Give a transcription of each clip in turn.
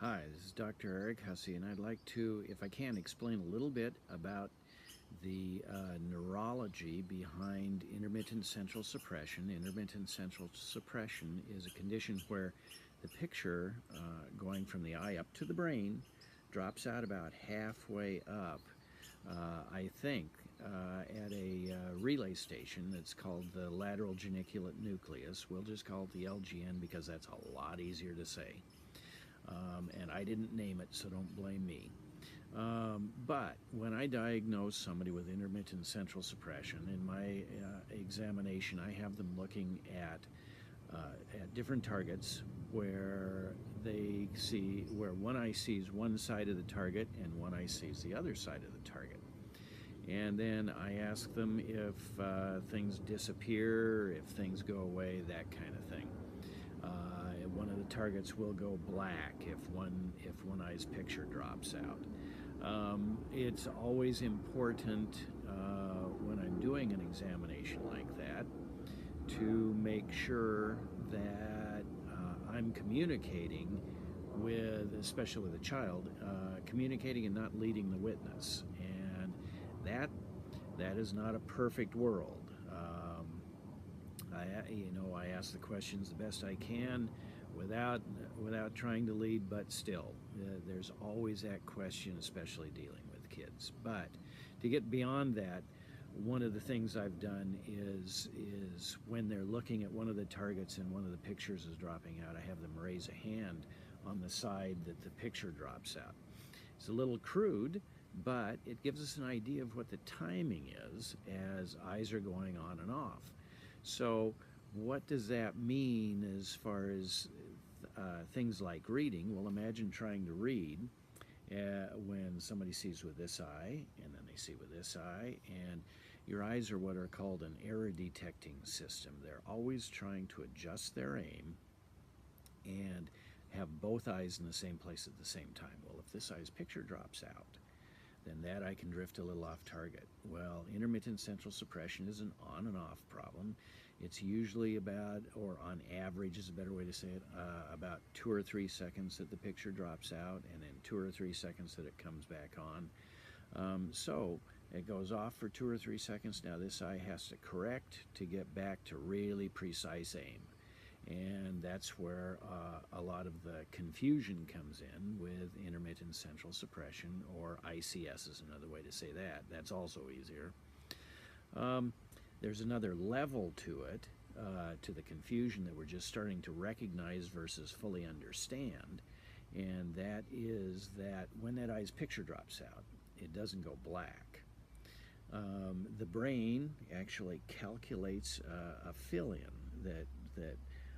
Hi, this is Dr. Eric Hussey, and I'd like to, if I can, explain a little bit about the neurology behind intermittent central suppression. Intermittent central suppression is a condition where the picture going from the eye up to the brain drops out about halfway up, I think, at a relay station that's called the lateral geniculate nucleus. We'll just call it the LGN because that's a lot easier to say. And I didn't name it, so don't blame me. But when I diagnose somebody with intermittent central suppression, in my examination, I have them looking at different targets where where one eye sees one side of the target and one eye sees the other side of the target. And then I ask them if things disappear, if things go away, that kind of thing. One of the targets will go black if one eye's picture drops out. It's always important when I'm doing an examination like that to make sure that I'm communicating with, especially with a child, communicating and not leading the witness. And that is not a perfect world. I ask the questions the best I can without trying to lead, but still, there's always that question, especially dealing with kids. But to get beyond that, one of the things I've done is when they're looking at one of the targets and one of the pictures is dropping out, I have them raise a hand on the side that the picture drops out. It's a little crude, but it gives us an idea of what the timing is as eyes are going on and off. So what does that mean as far as things like reading? Well, imagine trying to read when somebody sees with this eye and then they see with this eye, and your eyes are what are called an error detecting system. They're always trying to adjust their aim and have both eyes in the same place at the same time. Well, if this eye's picture drops out, then that eye can drift a little off target. Well, intermittent central suppression is an on and off problem. It's usually about, or on average is a better way to say it, about 2 or 3 seconds that the picture drops out, and then 2 or 3 seconds that it comes back on. So it goes off for 2 or 3 seconds. Now this eye has to correct to get back to really precise aim. And that's where a lot of the confusion comes in with intermittent central suppression, or ICS is another way to say that. That's also easier. There's another level to it, to the confusion that we're just starting to recognize versus fully understand, and that is that when that eye's picture drops out, it doesn't go black. The brain actually calculates a fill-in that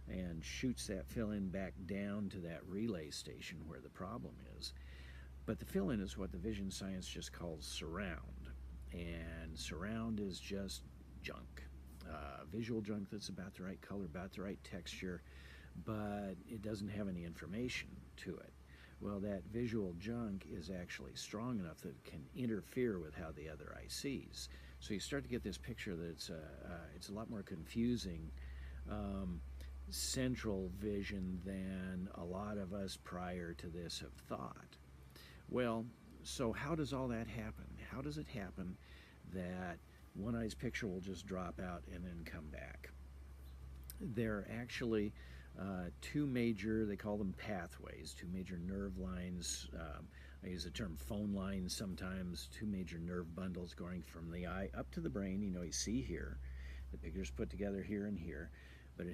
and shoots that fill-in back down to that relay station where the problem is. But the fill-in is what the vision science just calls surround. And surround is just junk. Visual junk that's about the right color, about the right texture, but it doesn't have any information to it. Well, that visual junk is actually strong enough that it can interfere with how the other eye sees. So you start to get this picture that it's a lot more confusing central vision than a lot of us prior to this have thought. Well, so how does all that happen? How does it happen that one eye's picture will just drop out and then come back? There are actually two major, they call them pathways, two major nerve lines. I use the term phone lines sometimes, two major nerve bundles going from the eye up to the brain. You see here, the picture's put together here and here. But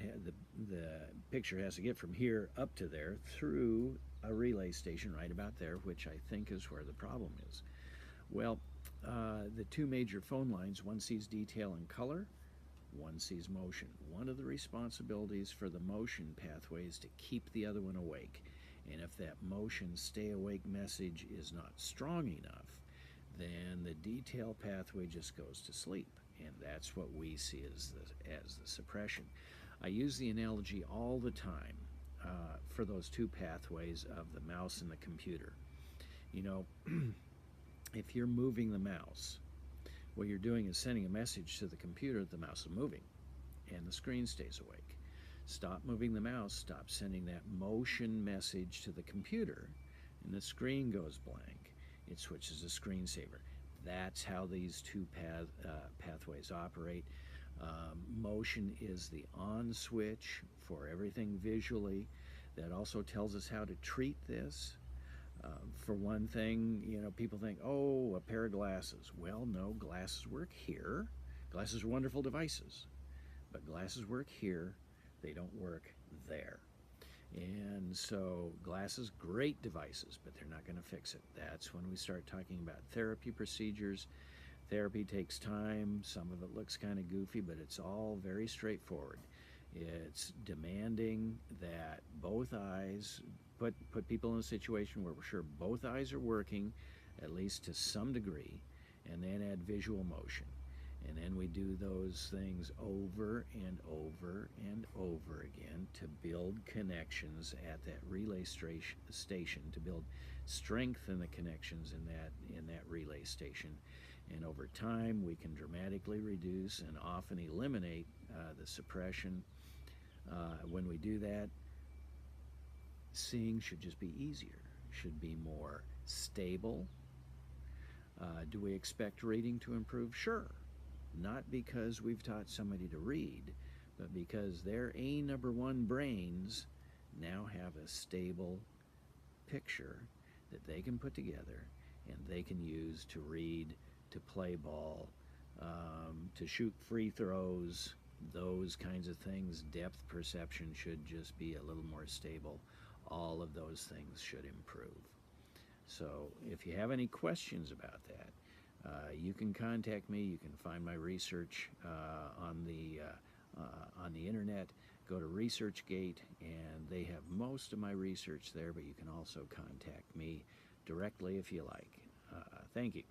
the picture has to get from here up to there through a relay station right about there, which I think is where the problem is. Well, the two major phone lines, one sees detail and color, one sees motion. One of the responsibilities for the motion pathway is to keep the other one awake. And if that motion stay awake message is not strong enough, then the detail pathway just goes to sleep. And that's what we see as the suppression. I use the analogy all the time for those two pathways of the mouse and the computer. If you're moving the mouse, what you're doing is sending a message to the computer that the mouse is moving, and the screen stays awake. Stop moving the mouse, stop sending that motion message to the computer, and the screen goes blank. It switches to screensaver. That's how these two pathways operate. Motion is the on switch for everything visually. That also tells us how to treat this. For one thing, people think, oh, a pair of glasses. Well, no, glasses work here. Glasses are wonderful devices, but glasses work here. They don't work there. And so glasses, great devices, but they're not going to fix it. That's when we start talking about therapy procedures. Therapy takes time. Some of it looks kind of goofy, but it's all very straightforward. It's demanding that both eyes, put people in a situation where we're sure both eyes are working, at least to some degree, and then add visual motion. And then we do those things over and over and over again to build connections at that relay station, to build strength in the connections in that relay station. And over time, we can dramatically reduce and often eliminate the suppression. When we do that, seeing should just be easier, should be more stable. Do we expect reading to improve? Sure. Not because we've taught somebody to read, but because their A1 brains now have a stable picture that they can put together and they can use to read, to play ball, to shoot free throws, those kinds of things. Depth perception should just be a little more stable. All of those things should improve. So if you have any questions about that, you can contact me. You can find my research on the internet. Go to ResearchGate, and they have most of my research there, but you can also contact me directly if you like. Thank you.